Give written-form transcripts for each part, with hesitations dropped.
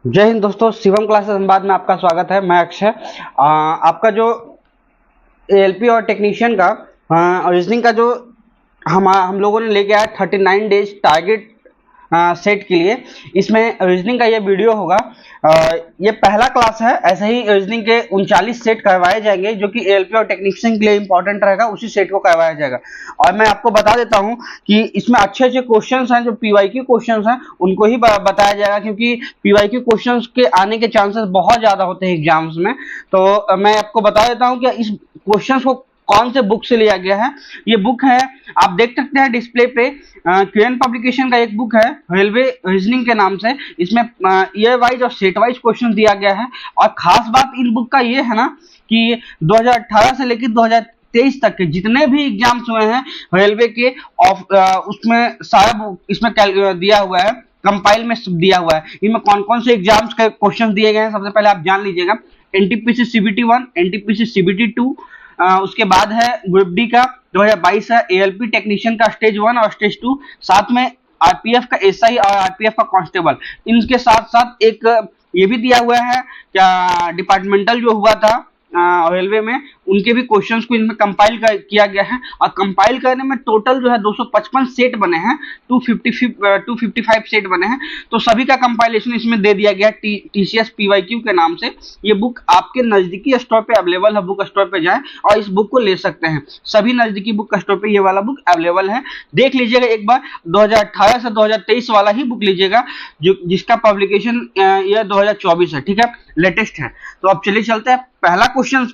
जय हिंद दोस्तों, शिवम क्लासेस धनबाद में आपका स्वागत है। मैं अक्षय। आपका जो एएलपी और टेक्नीशियन का रीजनिंग का जो हम लोगों ने लेके आया 39 डेज टारगेट सेट के लिए, इसमें रीजनिंग का ये वीडियो होगा। ये पहला क्लास है। ऐसे ही रीजनिंग के 39 सेट करवाए जाएंगे जो कि एएलपी और टेक्नीशियन के लिए इंपॉर्टेंट रहेगा, उसी सेट को करवाया जाएगा। और मैं आपको बता देता हूं कि इसमें अच्छे अच्छे क्वेश्चंस हैं, जो पीवाईक्यू क्वेश्चंस हैं उनको ही बताया जाएगा, क्योंकि पीवाईक्यू क्वेश्चंस के आने के चांसेस बहुत ज्यादा होते हैं एग्जाम्स में। तो मैं आपको बता देता हूं कि इस क्वेश्चंस को कौन से बुक से लिया गया है। ये बुक है, आप देख सकते हैं डिस्प्ले पे, क्यूएन पब्लिकेशन का एक बुक है रेलवे रीजनिंग के नाम से। इसमें ईयर वाइज और सेट वाइज क्वेश्चन दिया गया है। और खास बात इन बुक का ये है ना कि 2018 से लेकर 2023 तक के जितने भी एग्जाम्स हुए हैं रेलवे के उसमें सारा इसमें दिया हुआ है, कंपाइल में दिया हुआ है। इनमें कौन कौन से एग्जाम्स के क्वेश्चन दिए गए हैं सबसे पहले आप जान लीजिएगा। एनटीपीसी सीबीटी 1, एनटीपीसी सीबीटी 2, उसके बाद है ग्रुप डी का 2022 है, एएलपी टेक्नीशियन का स्टेज 1 और स्टेज 2, साथ में आरपीएफ का एसआई और आरपीएफ का कांस्टेबल। इनके साथ साथ एक ये भी दिया हुआ है क्या, डिपार्टमेंटल जो हुआ था रेलवे में, उनके भी क्वेश्चंस को इनमें कंपाइल किया गया है। और कंपाइल करने में टोटल जो है 255 सेट बने हैं, 255 सेट बने हैं। तो सभी का कंपाइलेशन इसमें दे दिया गया है टीसीएस पीवाईक्यू के नाम से। ये बुक आपके नजदीकी स्टोर पे अवेलेबल है, बुक स्टोर पे जाएं और इस बुक को ले सकते हैं। सभी नजदीकी बुक स्टोर पे ये वाला बुक अवेलेबल है, देख लीजिएगा एक बार। 2018 से 2023 वाला ही बुक लीजिएगा, जो जिसका पब्लिकेशन ईयर 2024 है, ठीक है, लेटेस्ट है। तो अब चलिए चलते हैं पहला क्वेश्चन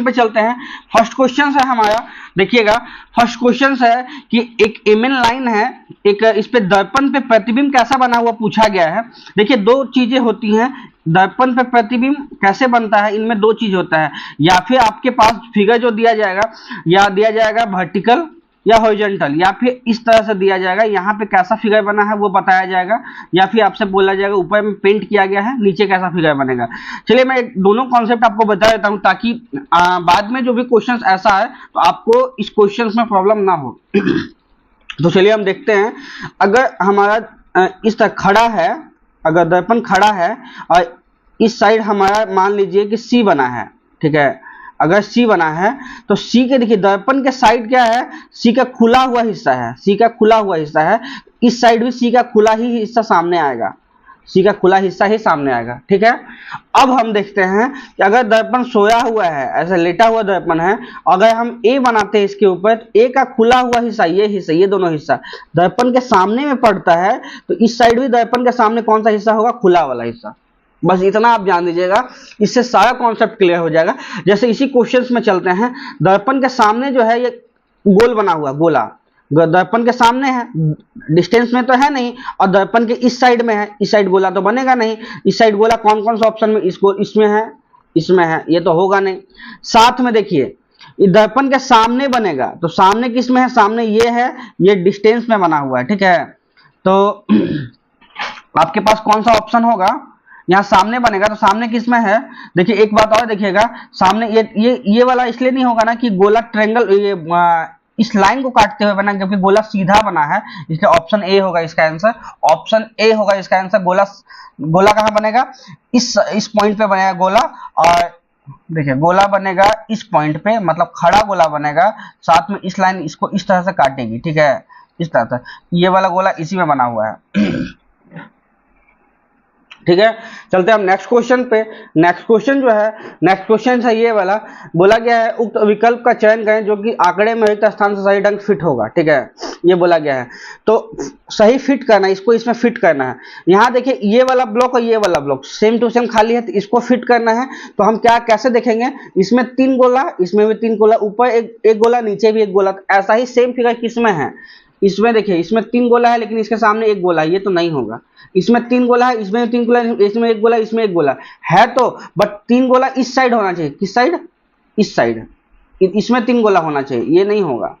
पे चलते हैं। फर्स्ट क्वेश्चन है हमारा, देखिएगा। फर्स्ट क्वेश्चन है कि एक एमएन लाइन है, एक इस पे दर्पण पे प्रतिबिंब कैसा बना हुआ पूछा गया है। देखिए दो चीजें होती हैं, दर्पण पे प्रतिबिंब कैसे बनता है, इनमें दो चीज होता है। या फिर आपके पास फिगर जो दिया जाएगा, या दिया जाएगा वर्टिकल या हॉरिजॉन्टल, या फिर इस तरह से दिया जाएगा, यहाँ पे कैसा फिगर बना है वो बताया जाएगा, या फिर आपसे बोला जाएगा ऊपर में पेंट किया गया है, नीचे कैसा फिगर बनेगा। चलिए मैं दोनों कॉन्सेप्ट आपको बता देता हूँ, ताकि बाद में जो भी क्वेश्चन ऐसा है तो आपको इस क्वेश्चन में प्रॉब्लम ना हो। तो चलिए हम देखते हैं। अगर हमारा इस तरह खड़ा है, अगर दर्पण खड़ा है और इस साइड हमारा मान लीजिए कि सी बना है, ठीक है। अगर सी बना है तो सी के, देखिए दर्पण के साइड क्या है, सी का खुला हुआ हिस्सा है, सी का खुला हुआ हिस्सा है। इस साइड भी सी का खुला ही हिस्सा सामने आएगा, सी का खुला हिस्सा ही सामने आएगा, ठीक है। अब हम देखते हैं कि अगर दर्पण सोया हुआ है, ऐसा लेटा हुआ दर्पण है, अगर हम ए बनाते हैं इसके ऊपर, ए का खुला हुआ हिस्सा, ये दोनों हिस्सा दर्पण के सामने में पड़ता है, तो इस साइड भी दर्पण के सामने कौन सा हिस्सा होगा, खुला वाला हिस्सा। बस इतना आप जान लीजिएगा, इससे सारा कॉन्सेप्ट क्लियर हो जाएगा। जैसे इसी क्वेश्चंस में चलते हैं। दर्पण के सामने जो है ये गोल बना हुआ, गोला दर्पण के सामने है, डिस्टेंस में तो है नहीं, और दर्पण के इस साइड में है, इस साइड गोला तो बनेगा नहीं। इस साइड गोला कौन कौन सा ऑप्शन में, इसको इसमें है, इसमें है, ये तो होगा नहीं। साथ में देखिए दर्पण के सामने बनेगा, तो सामने किस में है, सामने ये है, ये डिस्टेंस में बना हुआ है, ठीक है। तो आपके पास कौन सा ऑप्शन होगा, यहाँ सामने बनेगा, तो सामने किस में है। देखिए एक बात और देखिएगा, सामने ये वाला इसलिए नहीं होगा ना कि गोला ट्रायंगल, ये इस लाइन को काटते हुए बना, क्योंकि गोला सीधा बना है, इसलिए ऑप्शन ए होगा इसका आंसर। ऑप्शन ए होगा इसका आंसर। गोला कहाँ बनेगा, इस पॉइंट पे बनेगा गोला। और देखिए गोला बनेगा इस पॉइंट पे, मतलब खड़ा गोला बनेगा, साथ में इस लाइन इसको इस तरह से काटेगी, ठीक है, इस तरह से। ये वाला गोला इसी में बना हुआ है। ठीक है, चलते हैं हम नेक्स्ट क्वेश्चन पे। नेक्स्ट क्वेश्चन है ये वाला। बोला गया है उक्त विकल्प का चयन करें जो कि आंकड़े में रिक्त स्थान से सही ढंग फिट होगा, ठीक है, ये बोला गया है। तो सही फिट करना है, इसको इसमें फिट करना है। यहाँ देखिए ये वाला ब्लॉक और ये वाला ब्लॉक सेम टू सेम खाली है, तो इसको फिट करना है। तो हम कैसे देखेंगे, इसमें 3 गोला, इसमें भी 3 गोला, ऊपर एक गोला, नीचे भी एक गोला। ऐसा ही सेम फिगर किसमें है, इसमें देखिए इसमें 3 गोला है, लेकिन इसके सामने 1 गोला है, ये तो नहीं होगा। इसमें 3 गोला है, इसमें 3 गोला, इसमें 1 गोला, इसमें 1 गोला है, तो बट 3 गोला इस साइड होना चाहिए। किस साइड, इस साइड। इसमें 3 गोला होना चाहिए, ये नहीं होगा।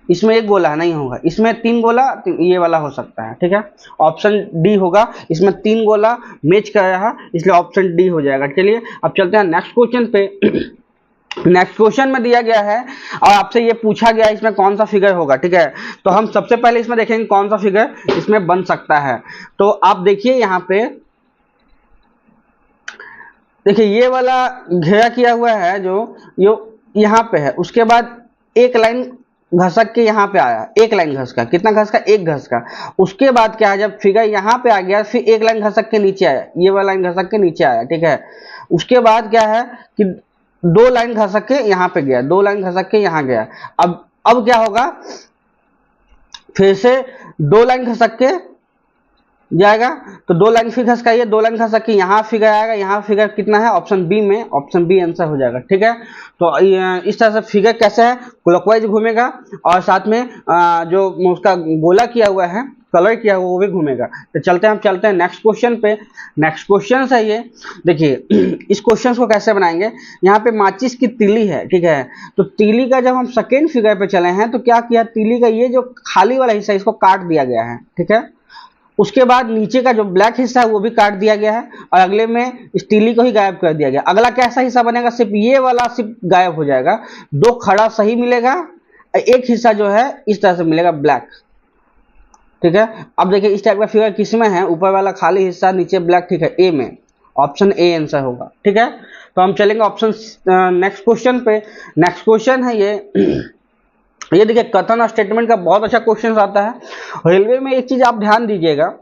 इसमें 1 गोला नहीं होगा, इसमें 3 गोला, ये वाला हो सकता है, ठीक है। ऑप्शन डी होगा, इसमें 3 गोला मैच कर रहा है, इसलिए ऑप्शन डी हो जाएगा। चलिए अब चलते हैं नेक्स्ट क्वेश्चन पे। नेक्स्ट क्वेश्चन में दिया गया है और आपसे ये पूछा गया है इसमें कौन सा फिगर होगा, ठीक है। तो हम सबसे पहले इसमें देखेंगे कौन सा फिगर इसमें बन सकता है। तो आप देखिए यहाँ पे, देखिए ये वाला घेरा किया हुआ है जो यहाँ पे है, उसके बाद एक लाइन घसक के यहाँ पे आया, एक लाइन घस का, कितना घस का, एक घस का। उसके बाद क्या है, जब फिगर यहाँ पे आ गया फिर एक लाइन घसक के नीचे आया, ये वाला लाइन घसक के नीचे आया, ठीक है। उसके बाद क्या है कि दो लाइन घसक के यहाँ पे गया, दो लाइन घसक के यहाँ गया। अब क्या होगा, फिर से दो लाइन घसक के जाएगा, तो दो लाइन फिर खसकाइए, दो लाइन खसक के यहाँ फिगर आएगा, यहाँ फिगर कितना है, ऑप्शन बी में, ऑप्शन बी आंसर हो जाएगा, ठीक है। तो इस तरह से फिगर कैसे है, क्लॉकवाइज घूमेगा और साथ में जो उसका गोला किया हुआ है, कलर किया हुआ वो भी घूमेगा। तो चलते हैं, हम चलते हैं नेक्स्ट क्वेश्चन पे। नेक्स्ट क्वेश्चन है ये, देखिए इस क्वेश्चन को कैसे बनाएंगे। यहाँ पे माचिस की तीली है, ठीक है। तो तीली का जब हम सेकेंड फिगर पे चले हैं तो क्या किया, तीली का ये जो खाली वाला हिस्सा इसको काट दिया गया है, ठीक है। उसके बाद नीचे का जो ब्लैक हिस्सा है वो भी काट दिया गया है और अगले में स्टीली को ही गायब कर दिया गया। अगला कैसा हिस्सा बनेगा, सिर्फ ये वाला सिर्फ गायब हो जाएगा, दो खड़ा सही मिलेगा, एक हिस्सा जो है इस तरह से मिलेगा ब्लैक, ठीक है। अब देखिए इस टाइप का फिगर किस में है, ऊपर वाला खाली हिस्सा नीचे ब्लैक, ठीक है, ए में, ऑप्शन ए आंसर होगा, ठीक है। तो हम चलेंगे ऑप्शन नेक्स्ट क्वेश्चन पे। नेक्स्ट क्वेश्चन है ये देखिए कथन और स्टेटमेंट का बहुत अच्छा क्वेश्चन आता है। रेलवे में एक चीज आप ध्यान दीजिएगा,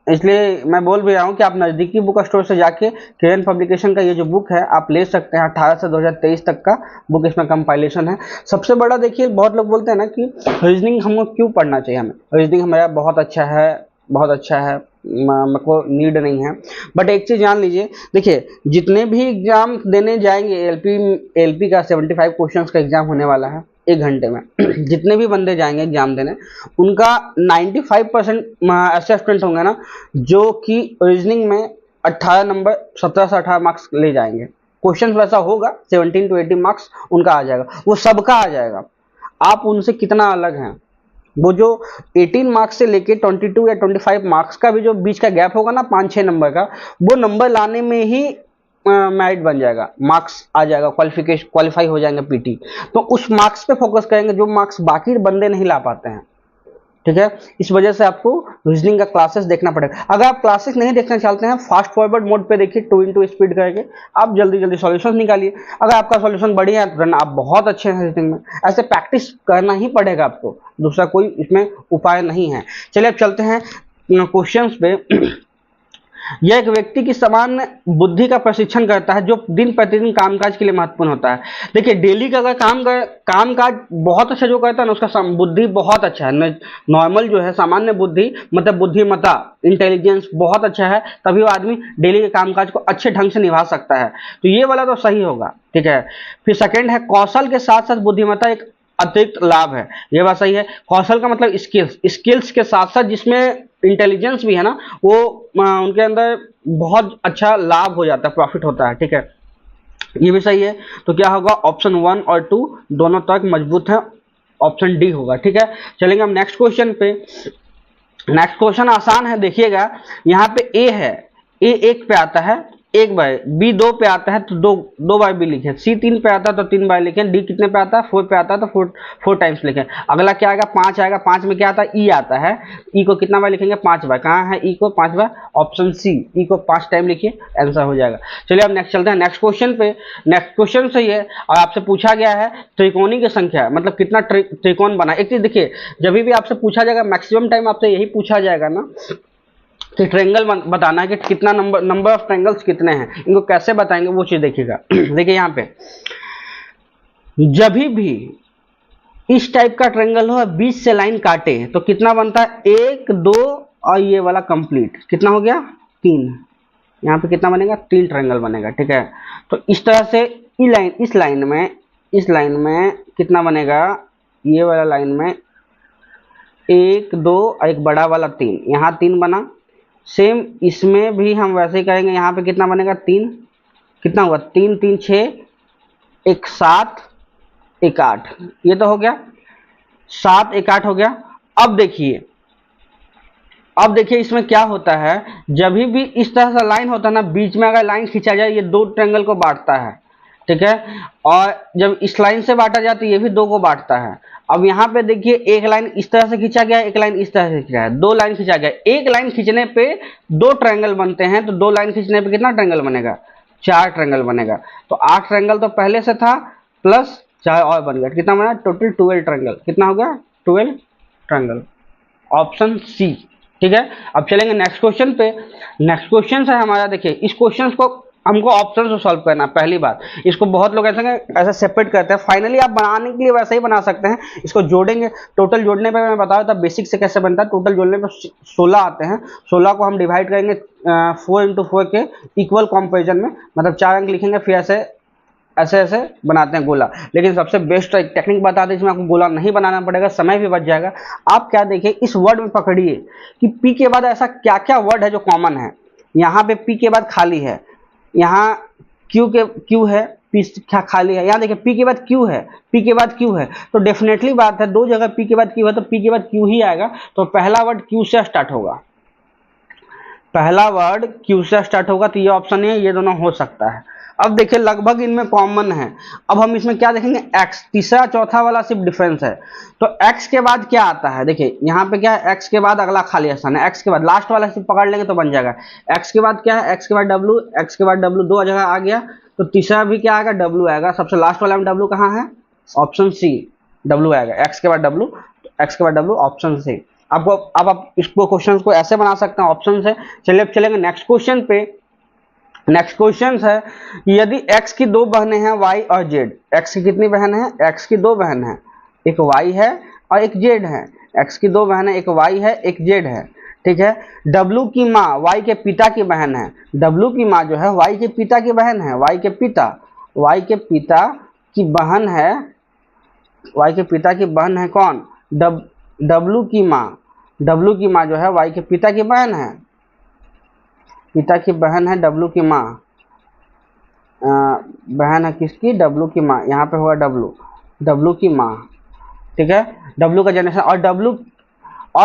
इसलिए मैं बोल भी रहा हूँ कि आप नज़दीकी बुक स्टोर से जाके किरण पब्लिकेशन का ये जो बुक है आप ले सकते हैं। 18 से 2023 तक का बुक इसमें कंपाइलेशन है। सबसे बड़ा देखिए, बहुत लोग बोलते हैं ना कि रीजनिंग हमको क्यों पढ़ना चाहिए, हमें रीजनिंग हमारा बहुत अच्छा है, बहुत अच्छा है, मेरे को नीड नहीं है। बट एक चीज़ जान लीजिए, देखिए जितने भी एग्जाम देने जाएंगे, एलपी का 75 क्वेश्चन का एग्जाम होने वाला है 1 घंटे में जितने भी बंदे जाएंगे एग्जाम देने, उनका 95% ऐसे स्टूडेंट होंगे ना जो कि रीजनिंग में 18 नंबर, 17 से 18 मार्क्स ले जाएंगे। क्वेश्चन वैसा होगा 17 to 80 मार्क्स उनका आ जाएगा, वो सबका आ जाएगा। आप उनसे कितना अलग हैं, वो जो 18 मार्क्स से लेके 22 या 25 मार्क्स का भी जो बीच का गैप होगा ना 5-6 नंबर का, वो नंबर लाने में ही मेरिट बन जाएगा, मार्क्स आ जाएगा, क्वालिफाई हो जाएंगे पीटी। तो उस मार्क्स पे फोकस करेंगे जो मार्क्स बाकी बंदे नहीं ला पाते हैं, ठीक है। इस वजह से आपको रीजनिंग का क्लासेस देखना पड़ेगा। अगर आप क्लासेस नहीं देखना चाहते हैं, फास्ट फॉरवर्ड मोड पे देखिए, 2x स्पीड करके आप जल्दी जल्दी सॉल्यूशन निकालिए। अगर आपका सॉल्यूशन बढ़िया है तो आप बहुत अच्छे हैं रीजनिंग में। ऐसे प्रैक्टिस करना ही पड़ेगा आपको, दूसरा कोई इसमें उपाय नहीं है। चलिए अब चलते हैं क्वेश्चन पे। यह एक व्यक्ति की सामान्य बुद्धि का प्रशिक्षण करता है जो दिन प्रतिदिन कामकाज के लिए महत्वपूर्ण होता है। देखिए डेली का अगर कामकाज बहुत अच्छा जो करता है ना, उसका बुद्धि बहुत अच्छा है। नॉर्मल जो है सामान्य बुद्धि मतलब बुद्धिमत्ता, इंटेलिजेंस बहुत अच्छा है, तभी वो आदमी डेली के कामकाज को अच्छे ढंग से निभा सकता है। तो ये वाला तो सही होगा, ठीक है। फिर सेकेंड है कौशल के साथ साथ बुद्धिमत्ता एक अतिरिक्त लाभ है, ये बात सही है। कौशल का मतलब स्किल्स के साथ साथ जिसमें इंटेलिजेंस भी है ना, वो उनके अंदर बहुत अच्छा लाभ हो जाता है, प्रॉफिट होता है, ठीक है, ये भी सही है। तो क्या होगा, ऑप्शन 1 और 2 दोनों तक मजबूत है, ऑप्शन डी होगा, ठीक है। चलेंगे हम नेक्स्ट क्वेश्चन पे। नेक्स्ट क्वेश्चन आसान है, देखिएगा यहाँ पे ए है, ए 1 पे आता है 1 बार, बी 2 पे आता है तो 2 बार भी लिखें, सी 3 पे आता है तो 3 बार लिखें, डी कितने पे आता है 4 पे आता है तो 4 टाइम्स लिखें। अगला क्या आएगा, 5 आएगा, 5 में क्या आता है, ई आता है, ई को कितना बार लिखेंगे, 5 बार। कहाँ है ई को, 5 बार, ऑप्शन सी, ई को 5 टाइम लिखिए, आंसर हो जाएगा। चलिए अब नेक्स्ट चलते हैं नेक्स्ट क्वेश्चन पे। नेक्स्ट क्वेश्चन सही है और आपसे पूछा गया है त्रिकोणी की संख्या, मतलब कितना त्रिकोण बना। एक चीज देखिए, जब भी आपसे पूछा जाएगा मैक्सिमम टाइम आपसे यही पूछा जाएगा ना कि ट्रायंगल बताना है कि कितना नंबर ऑफ ट्रायंगल्स कितने हैं, इनको कैसे बताएंगे वो चीज देखिएगा। देखिए यहाँ पे जब भी इस टाइप का ट्रायंगल हो, बीच से लाइन काटे तो कितना बनता है, 1 2 और ये वाला कंप्लीट कितना हो गया, 3। यहाँ पे कितना बनेगा, 3 ट्रायंगल बनेगा, ठीक है। तो इस तरह से इस लाइन में कितना बनेगा, ये वाला लाइन में 1 2 और एक बड़ा वाला 3, यहाँ 3 बना। सेम इसमें भी हम वैसे ही करेंगे, यहाँ पे कितना बनेगा, 3, कितना हुआ, 3 3 6, 1 7 1 8, ये तो हो गया 7 1 8 हो गया। अब देखिए इसमें क्या होता है, जब भी इस तरह से लाइन होता है ना, बीच में अगर लाइन खींचा जाए, ये 2 ट्रायंगल को बांटता है, ठीक है। और जब इस लाइन से बांटा जाए तो ये भी दो को बांटता है। अब यहाँ पे देखिए एक लाइन इस तरह से खींचा गया है, एक लाइन इस तरह से खींचा है, दो लाइन खींचा गया। एक लाइन खींचने पे दो ट्रायंगल बनते हैं, तो दो लाइन खींचने पे कितना ट्रायंगल बनेगा? 4 ट्रायंगल बनेगा। तो 8 ट्रायंगल तो पहले से था, प्लस 4 और बन गया, कितना बना? Total 12 triangle. कितना हो गया? 12 ट्रायंगल। ऑप्शन सी, ठीक है। अब चलेंगे नेक्स्ट क्वेश्चन पे। नेक्स्ट क्वेश्चन है हमारा, देखिए इस क्वेश्चन को हमको ऑप्शन से सॉल्व करना है। पहली बात, इसको बहुत लोग ऐसा सेपरेट करते हैं, फाइनली आप बनाने के लिए वैसे ही बना सकते हैं। इसको जोड़ेंगे, टोटल जोड़ने पे मैं बताया था बेसिक से कैसे बनता है। टोटल जोड़ने पे 16 आते हैं, 16 को हम डिवाइड करेंगे 4 × 4 के इक्वल कंपेरिजन में, मतलब 4 अंक लिखेंगे, फिर ऐसे ऐसे बनाते हैं गोला। लेकिन सबसे बेस्ट टेक्निक बता दें जिसमें आपको गोला नहीं बनाना पड़ेगा, समय भी बच जाएगा। आप क्या देखिए, इस वर्ड में पकड़िए कि पी के बाद ऐसा क्या क्या वर्ड है जो कॉमन है। यहाँ पे पी के बाद खाली है, यहाँ क्यू है, पी खाली है। यहाँ देखिए पी के बाद क्यू है, पी के बाद क्यू है, तो डेफिनेटली बात है दो जगह पी के बाद क्यू है, तो पी के बाद क्यू ही आएगा। तो पहला वर्ड क्यू से स्टार्ट होगा, पहला वर्ड क्यू से स्टार्ट होगा, तो ये ऑप्शन है, ये दोनों हो सकता है। अब देखिए लगभग इनमें कॉमन है। अब हम इसमें क्या देखेंगे? x, तीसरा चौथा वाला सिर्फ डिफरेंस है। तो x के बाद क्या आता है? देखिए यहाँ पे क्या है, x के बाद अगला खाली स्थान है, x के बाद लास्ट वाला सिर्फ पकड़ लेंगे तो बन जाएगा। x के बाद क्या है? x के बाद w, x के बाद w, दो जगह आ गया, तो तीसरा भी क्या आएगा? w आएगा। सबसे लास्ट वाला में w कहाँ है? ऑप्शन सी, w आएगा। x के बाद w, x के बाद w, ऑप्शन सी। आपको अब आप इसको क्वेश्चन को ऐसे बना सकते हैं ऑप्शन से। चलिए अब चलेंगे नेक्स्ट क्वेश्चन पे। नेक्स्ट क्वेश्चन है, यदि x की दो बहनें हैं y और z, x की कितनी बहन है? x की दो बहन है, एक y है और एक z है। x की दो बहन है, एक y है, एक z है, ठीक है। w की माँ y के पिता की बहन है, w की माँ जो है y के पिता की बहन है, y के पिता की बहन है, y के पिता की बहन है कौन? w की माँ जो है y के पिता की बहन है, पिता की बहन है, w की माँ बहन है किसकी? w की माँ। यहाँ पे होगा w की माँ, ठीक है। w का जनरेशन, और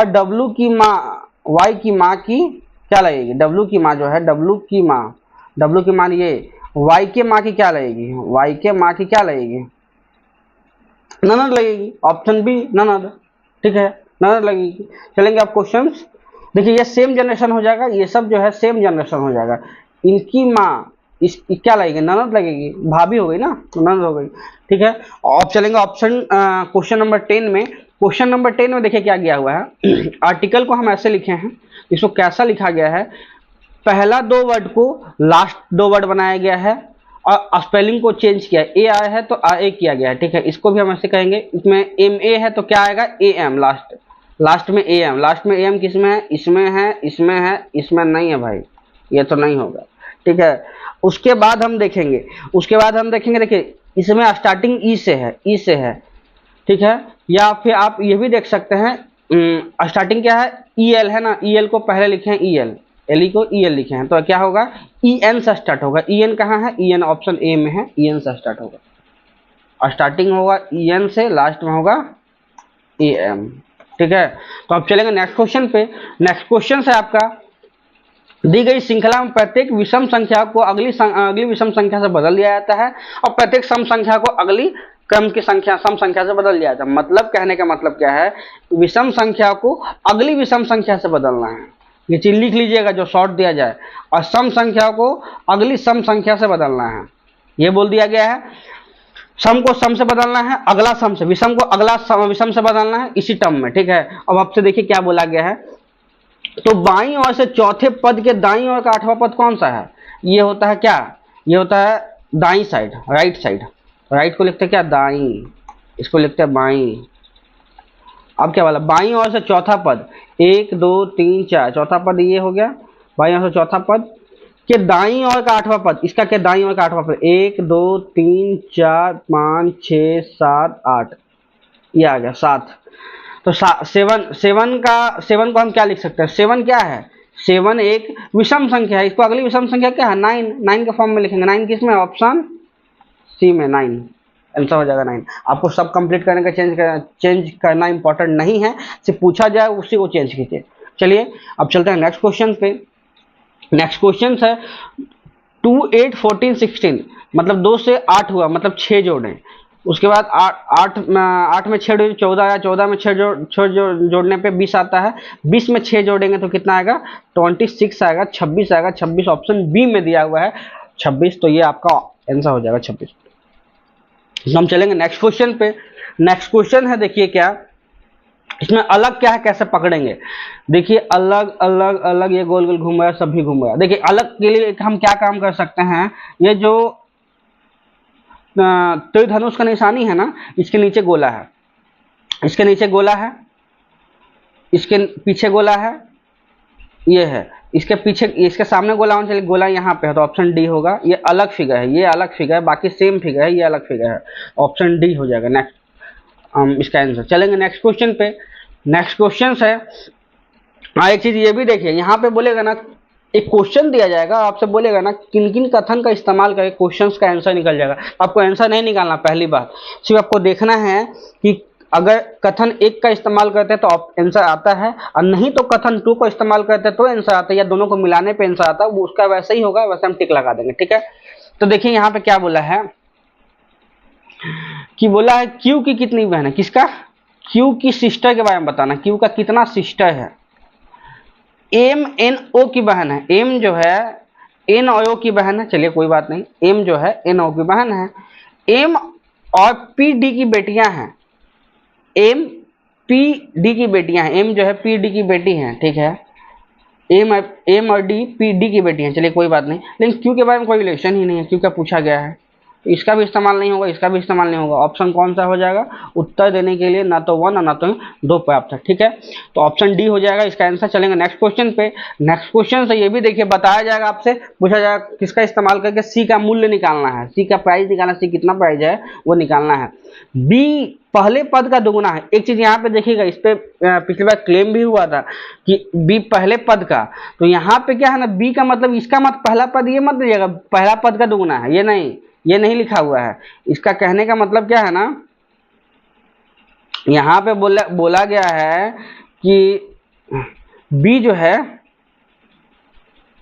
w की माँ y की माँ की क्या लगेगी? w की माँ जो है, w की माँ ये y के माँ की क्या लगेगी? y के माँ की क्या लगेगी? ननद लगेगी। ऑप्शन बी ननद, ठीक है, ननद लगेगी। चलेंगे आप क्वेश्चंस। देखिए ये सेम जनरेशन हो जाएगा, ये सब जो है सेम जनरेशन हो जाएगा। इनकी माँ क्या लगेगी? ननद लगेगी, भाभी हो गई ना, ननद हो गई, ठीक है। अब चलेंगे ऑप्शन क्वेश्चन नंबर 10 में। क्वेश्चन नंबर 10 में देखिए क्या किया हुआ है। आर्टिकल को हम ऐसे लिखे हैं, इसको कैसा लिखा गया है? पहला दो वर्ड को लास्ट दो वर्ड बनाया गया है और स्पेलिंग को चेंज किया, ए आया है तो आ ए किया गया है, ठीक है। इसको भी हम ऐसे कहेंगे, इसमें एम ए है तो क्या आएगा? ए एम, लास्ट में ए एम, लास्ट में ए एम किसमें है? इसमें है, इसमें है, इसमें नहीं है भाई, ये तो नहीं होगा, ठीक है। उसके बाद हम देखेंगे, देखिए इसमें स्टार्टिंग ई से है, ठीक है। या फिर आप ये भी देख सकते हैं, स्टार्टिंग क्या है? ई एल है ना, ई एल को पहले लिखे हैं, ई एल को ई एल लिखे हैं, तो क्या होगा? ई एन से स्टार्ट होगा। ई एन कहाँ है? ई एन ऑप्शन ए में है, ई एन से स्टार्ट होगा, और स्टार्टिंग होगा ई एन से, लास्ट में होगा ए एम, ठीक है। तो अब चलेंगे नेक्स्ट क्वेश्चन पे। नेक्स्ट क्वेश्चन है आपका, दी गई श्रृंखला में प्रत्येक विषम संख्या को अगली विषम संख्या से बदल दिया जाता है, और प्रत्येक सम संख्या को अगली क्रम की संख्या सम संख्या से बदल दिया जाता है। मतलब कहने का मतलब क्या है? विषम संख्या को अगली विषम संख्या से बदलना है, ये चीज लिख लीजिएगा जो शॉर्ट दिया जाए, और सम संख्या को अगली सम संख्या से बदलना है, ये बोल दिया गया है। सम को सम से बदलना है, अगला सम से, विषम को अगला विषम से बदलना है, इसी टर्म में, ठीक है। अब आपसे देखिए क्या बोला गया है, तो बाईं ओर से चौथे पद के दाईं ओर का 8वां पद कौन सा है? ये होता है क्या? ये होता है दाईं साइड, राइट साइड। राइट को लिखते हैं क्या? दाईं, इसको लिखते हैं बाईं। अब क्या बोला? बाईं ओर से चौथा पद, 1 2 3 4, चौथा पद ये हो गया। बाईं ओर से चौथा पद के दाईं ओर का 8वां पद, इसका क्या? दाईं ओर का 8वां पद, 1 2 3 4 5 6 7 8, ये आ गया 7। तो 7 को हम क्या लिख सकते हैं? 7 क्या है? 7 एक विषम संख्या है, इसको अगली विषम संख्या क्या है? 9 के फॉर्म में लिखेंगे। 9 किस में? ऑप्शन सी में, 9 आंसर हो जाएगा 9। आपको सब कंप्लीट करने का चेंज करना इंपॉर्टेंट नहीं है, सिर्फ पूछा जाए उसी को चेंज कीजिए। चलिए अब चलते हैं नेक्स्ट क्वेश्चन पे। नेक्स्ट क्वेश्चन है 2 8 14 16, मतलब 2 से 8 हुआ, मतलब 6 जोड़े। उसके बाद 8 में 6 जोड़े 14 आया, 14 में 6 जोड़ने पे 20 आता है, 20 में 6 जोड़ेंगे तो कितना आएगा 26 आएगा, 26 आएगा। 26 ऑप्शन बी में दिया हुआ है 26, तो ये आपका आंसर हो जाएगा 26। तो हम चलेंगे नेक्स्ट क्वेश्चन पे। नेक्स्ट क्वेश्चन है, देखिए क्या इसमें अलग क्या है, कैसे पकड़ेंगे। देखिए अलग अलग अलग, ये गोल गोल घूम रहा है, सभी घूम रहा है। देखिए अलग के लिए हम क्या काम कर सकते हैं, ये जो त्रिधनुष का निशानी है ना, इसके नीचे गोला है, इसके नीचे गोला है, इसके पीछे गोला है, ये है, इसके पीछे इसके सामने गोला होना चाहिए, गोला यहाँ पे है तो ऑप्शन डी होगा। ये अलग फिगर है, ये अलग फिगर है, बाकी सेम फिगर है, ये अलग फिगर है, ऑप्शन डी हो जाएगा नेक्स्ट इसका आंसर। चलेंगे नेक्स्ट क्वेश्चन पे। नेक्स्ट क्वेश्चन है, एक चीज ये भी देखिए, यहाँ पे बोलेगा ना, एक क्वेश्चन दिया जाएगा, आपसे बोलेगा ना किन किन कथन का इस्तेमाल करके क्वेश्चंस का आंसर निकल जाएगा। आपको आंसर नहीं निकालना, पहली बात सिर्फ आपको देखना है कि अगर कथन 1 का इस्तेमाल करते हैं तो आंसर आता है, और नहीं तो कथन 2 को इस्तेमाल करते हैं तो आंसर आता है, या दोनों को मिलाने पे आंसर आता है, वो उसका वैसे ही होगा, वैसे हम टिक लगा देंगे। ठीक है, तो देखिए यहाँ पे क्या बोला है कि बोला है क्यू की कितनी बहन है, किसका, क्यू की सिस्टर के बारे में बताना, क्यू का कितना सिस्टर है। एम एन ओ की बहन है, एम जो है एन और ओ की बहन है, चलिए कोई बात नहीं, एम जो है एन ओ की बहन है। एम और पी डी की बेटियां हैं, एम पी डी की बेटियां हैं, एम जो है पी डी की बेटी है, ठीक है, एम और डी पी डी की बेटी हैं, चलिए कोई बात नहीं। लेकिन क्यू के बारे में कोई रिलेशन ही नहीं है, क्यू का पूछा गया है, तो इसका भी इस्तेमाल नहीं होगा, इसका भी इस्तेमाल नहीं होगा। ऑप्शन कौन सा हो जाएगा, उत्तर देने के लिए ना तो 1 और ना तो 2 पर्याप्त है। ठीक है, तो ऑप्शन डी हो जाएगा इसका आंसर। चलेंगे नेक्स्ट क्वेश्चन पे। नेक्स्ट क्वेश्चन से ये भी देखिए बताया जाएगा, आपसे पूछा जाएगा किसका इस्तेमाल करके सी का मूल्य निकालना है, सी का प्राइस निकालना, सी कितना प्राइस है वो निकालना है। बी पहले पद का दुगुना है। एक चीज यहाँ पे देखिएगा, इस पे पिछली बार क्लेम भी हुआ था कि बी पहले पद का, तो यहाँ पे क्या है ना, बी का मतलब इसका मत पहला पद ये मत दीजिएगा पहला पद का दुगुना है, ये नहीं लिखा हुआ है। इसका कहने का मतलब क्या है ना, यहाँ पे बोला गया है कि बी जो है,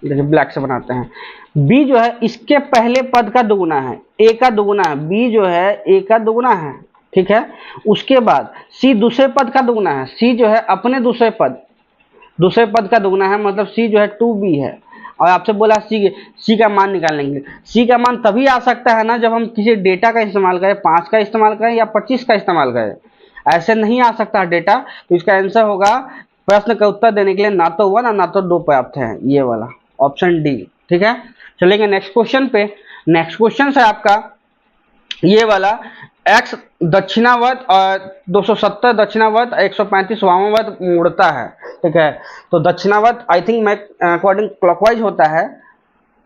ब्लैक से बनाते हैं, बी जो है इसके पहले पद का दुगुना है, ए का दुगुना है, बी जो है ए का दुगुना है, ठीक है। उसके बाद सी दूसरे पद का दुगुना है, सी जो है अपने दूसरे पद का दुगुना है, मतलब सी जो है 2b है। और आपसे बोला सी का मान निकालेंगे। सी का मान तभी आ सकता है ना जब हम किसी डेटा का इस्तेमाल करें, 5 का इस्तेमाल करें या 25 का इस्तेमाल करें, ऐसे नहीं आ सकता डेटा। तो इसका आंसर होगा, प्रश्न का उत्तर देने के लिए ना तो 1 और ना तो 2 पर्याप्त है, ये वाला ऑप्शन डी। ठीक है, चलेंगे नेक्स्ट क्वेश्चन पे। नेक्स्ट क्वेश्चन है आपका ये वाला, x दक्षिणावर्त और 270 दक्षिणावर्त, 135 वामावर्त मुड़ता है। ठीक है, तो दक्षिणावर्त आई थिंक मैं अकॉर्डिंग क्लॉकवाइज होता है,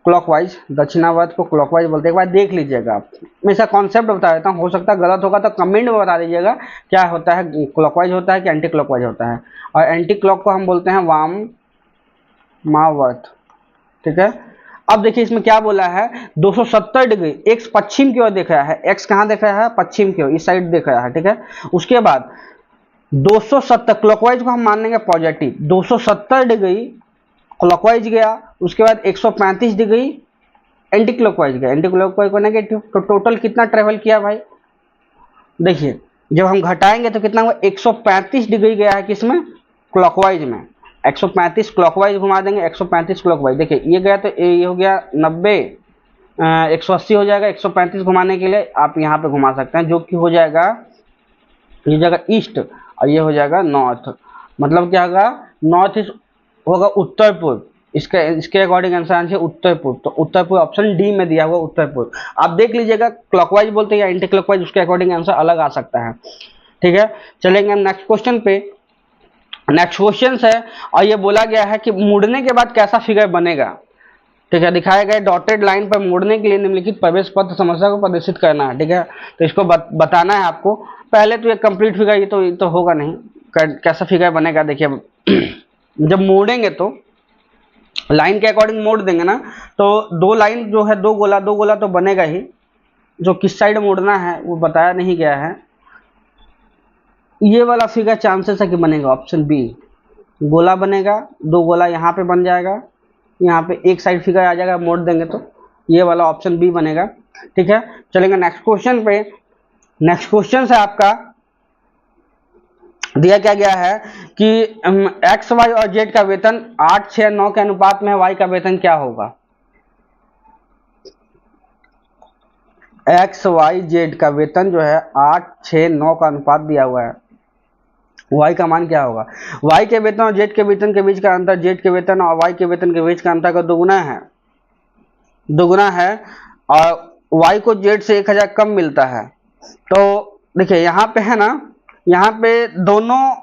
क्लॉकवाइज, दक्षिणावर्त को क्लॉकवाइज बोलते हैं। एक बार देख लीजिएगा आप, मैं इसका कॉन्सेप्ट बता देता हूँ, हो सकता है गलत होगा तो कमेंट में बता दीजिएगा क्या होता है, क्लॉकवाइज होता है कि एंटी क्लॉकवाइज होता है। और एंटी क्लॉक को हम बोलते हैं वामावर्त। ठीक है, अब देखिए इसमें क्या बोला है, 270 डिग्री, एक्स पश्चिम की ओर देख रहा है, एक्स कहाँ देख रहा है, पश्चिम की ओर, इस साइड देख रहा है। ठीक है, उसके बाद 270 क्लॉकवाइज को हम मान लेंगे पॉजिटिव, 270 डिग्री क्लॉकवाइज गया, उसके बाद 135 डिग्री एंटी क्लॉकवाइज गया, एंटी क्लॉकवाइज को नेगेटिव। तो टोटल कितना ट्रेवल किया भाई, देखिए जब हम घटाएंगे तो कितना हुआ, 135 डिग्री गया है किसमें, क्लॉकवाइज में, 135 क्लॉकवाइज घुमा देंगे, 135 क्लॉकवाइज, देखिए ये गया तो ये हो गया 90, 180 हो जाएगा। 135 घुमाने के लिए आप यहाँ पे घुमा सकते हैं, जो कि हो जाएगा, ये जगह ईस्ट और ये हो जाएगा नॉर्थ, मतलब क्या होगा, नॉर्थ ईस्ट होगा उत्तर पूर्व। इसके अकॉर्डिंग आंसर है उत्तर पूर्व, तो उत्तर पूर्व ऑप्शन डी में दिया हुआ उत्तर पूर्व। आप देख लीजिएगा क्लॉकवाइज बोलते हैं या एंटी क्लॉकवाइज, उसके अकॉर्डिंग आंसर अलग आ सकता है। ठीक है, चलेंगे हम नेक्स्ट क्वेश्चन पे। नेक्स्ट क्वेश्चन है, और ये बोला गया है कि मुड़ने के बाद कैसा फिगर बनेगा। ठीक है, दिखाए गए डॉटेड लाइन पर मुड़ने के लिए निम्नलिखित प्रवेश पथ समस्या को प्रदर्शित करना है। ठीक है, तो इसको बताना है आपको। पहले तो ये कंप्लीट फिगर, ये तो होगा नहीं, कैसा फिगर बनेगा देखिए। जब मोड़ेंगे तो लाइन के अकॉर्डिंग मोड़ देंगे ना, तो 2 लाइन जो है, 2 गोला तो बनेगा ही, जो किस साइड मोड़ना है वो बताया नहीं गया है। ये वाला फिगर चांसेस है कि बनेगा ऑप्शन बी, गोला बनेगा, 2 गोला यहाँ पे बन जाएगा, यहाँ पे एक साइड फिगर आ जाएगा, मोड़ देंगे तो ये वाला ऑप्शन बी बनेगा। ठीक है, चलेंगे नेक्स्ट क्वेश्चन पे। नेक्स्ट क्वेश्चन है आपका, दिया क्या गया है कि एक्स वाई और जेड का वेतन 8, 6, 9 के अनुपात में वाई का वेतन क्या होगा। एक्स वाई जेड का वेतन जो है 8, 6, 9 का अनुपात दिया हुआ है, वाई का मान क्या होगा। वाई के वेतन और जेड के वेतन के बीच का अंतर जेड के वेतन और वाई के वेतन के बीच का अंतर का दोगुना है और वाई को जेड से 1000 कम मिलता है। तो देखिए यहाँ पे है ना, यहाँ पे दोनों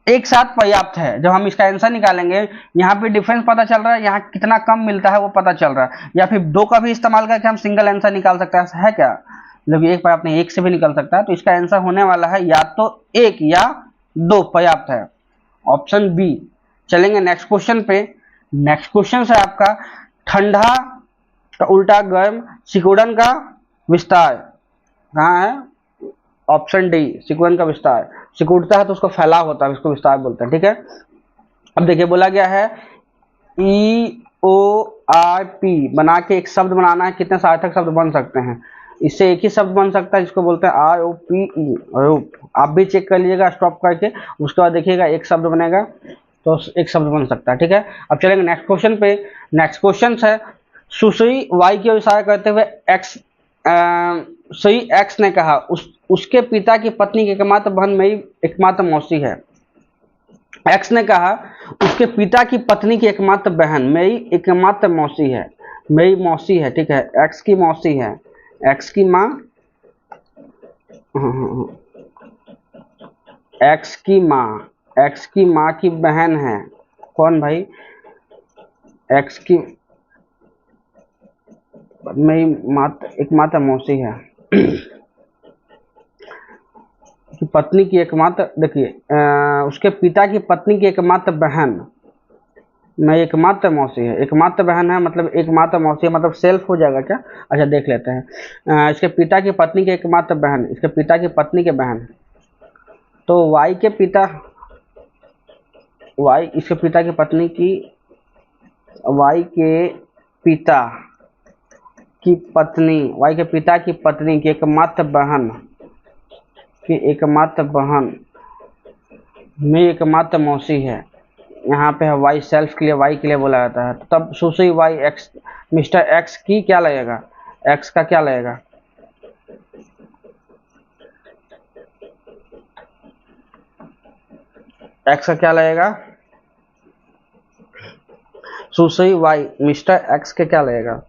एक साथ पर्याप्त है। जब हम इसका आंसर निकालेंगे यहाँ पे डिफरेंस पता चल रहा है, यहाँ कितना कम मिलता है वो पता चल रहा है, या फिर दो का भी इस्तेमाल करके हम सिंगल आंसर निकाल सकते हैं, है क्या, मतलब एक पर्याप्त नहीं, एक से भी निकल सकता है। तो इसका आंसर होने वाला है या तो एक या दो पर्याप्त है, ऑप्शन बी। चलेंगे नेक्स्ट क्वेश्चन पे। नेक्स्ट क्वेश्चन है आपका, ठंडा का उल्टा गर्म, सिकुड़न का विस्तार कहाँ है, ऑप्शन डी, सिकुड़न का विस्तार। सिकुड़ता है तो उसको फैलाव होता है, उसको विस्तार बोलते हैं, ठीक है। अब देखिए बोला गया है EORP बना के एक शब्द बनाना है, कितने सार्थक शब्द बन सकते हैं। इससे एक ही शब्द बन सकता है जिसको बोलते हैं ROPE, रूप। आप भी चेक कर लीजिएगा स्टॉप करके, उसके बाद देखिएगा एक शब्द बनेगा तो एक शब्द बन सकता है, ठीक है। अब चलेंगे नेक्स्ट क्वेश्चन पे। नेक्स्ट क्वेश्चन है, सुश्री वाई की ओर इशारा करते हुए सुई एक्स ने कहा उसके पिता की पत्नी की एकमात्र बहन मेरी एकमात्र मौसी है। एक्स ने कहा उसके पिता की पत्नी की एकमात्र बहन मेरी एकमात्र मौसी है, मेरी मौसी है, ठीक है, एक्स की मौसी है, एक्स की माँ, एक्स की माँ की बहन है कौन भाई, एक्स की मेरी एकमात्र मौसी है कि पत्नी की एकमात्र, देखिए उसके पिता की पत्नी की एकमात्र बहन मेरी एकमात्र मौसी है। एकमात्र बहन है मतलब एकमात्र मौसी है, मतलब सेल्फ हो जाएगा क्या, अच्छा देख लेते हैं। इसके पिता की पत्नी की एकमात्र बहन, इसके पिता की पत्नी के बहन, तो वाई के पिता, वाई इसके पिता की पत्नी की, वाई के पिता की पत्नी, वाई के पिता की पत्नी की एकमात्र बहन की एकमात्र बहन मेरी एकमात्र मौसी है। यहाँ पे है वाई, सेल्फ के लिए वाई के लिए बोला जाता है, तब सुश्री वाई एक्स, मिस्टर एक्स की क्या लगेगा, एक्स का क्या लगेगा, एक्स का क्या लगेगा, सुश्री वाई मिस्टर एक्स के क्या लगेगा,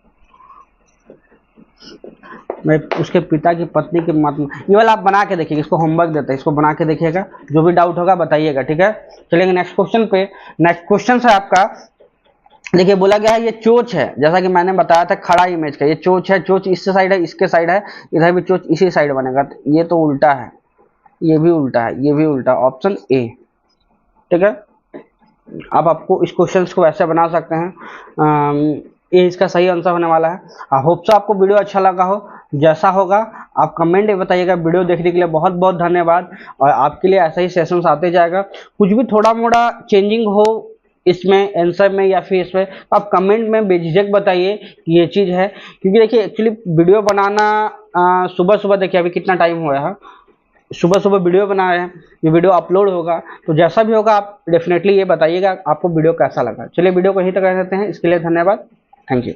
मैं उसके पिता की पत्नी के मतलब, ये वाला आप बना के देखिएगा, इसको होमवर्क देते हैं, इसको बना के देखिएगा, जो भी डाउट होगा बताइएगा, ठीक है। चलेंगे नेक्स्ट क्वेश्चन पे। नेक्स्ट क्वेश्चन है आपका, देखिए बोला गया है ये चोच है, जैसा कि मैंने बताया था खड़ा इमेज का, ये चोच है, चोच इस साइड है, इसके साइड है, इधर भी चोच इसी साइड बनेगा, तो ये तो उल्टा है, ये भी उल्टा है, ये भी उल्टा, ऑप्शन ए, ठीक है। अब आपको इस क्वेश्चन को वैसे बना सकते हैं, ये इसका सही आंसर होने वाला है। आई होप सो आपको वीडियो अच्छा लगा हो, जैसा होगा आप कमेंट में बताइएगा। वीडियो देखने के लिए बहुत बहुत धन्यवाद, और आपके लिए ऐसा ही सेशंस आते जाएगा। कुछ भी थोड़ा मोड़ा चेंजिंग हो इसमें आंसर में या फिर इसमें, तो आप कमेंट में बेझिझक बताइए कि ये चीज़ है, क्योंकि देखिए एक्चुअली वीडियो बनाना सुबह सुबह, देखिए अभी कितना टाइम हुआ है, सुबह सुबह वीडियो बना रहे हैं, ये वीडियो अपलोड होगा, तो जैसा भी होगा आप डेफिनेटली ये बताइएगा आपको वीडियो कैसा लगा। चलिए वीडियो को यहीं तक रख देते हैं, इसके लिए धन्यवाद, थैंक यू।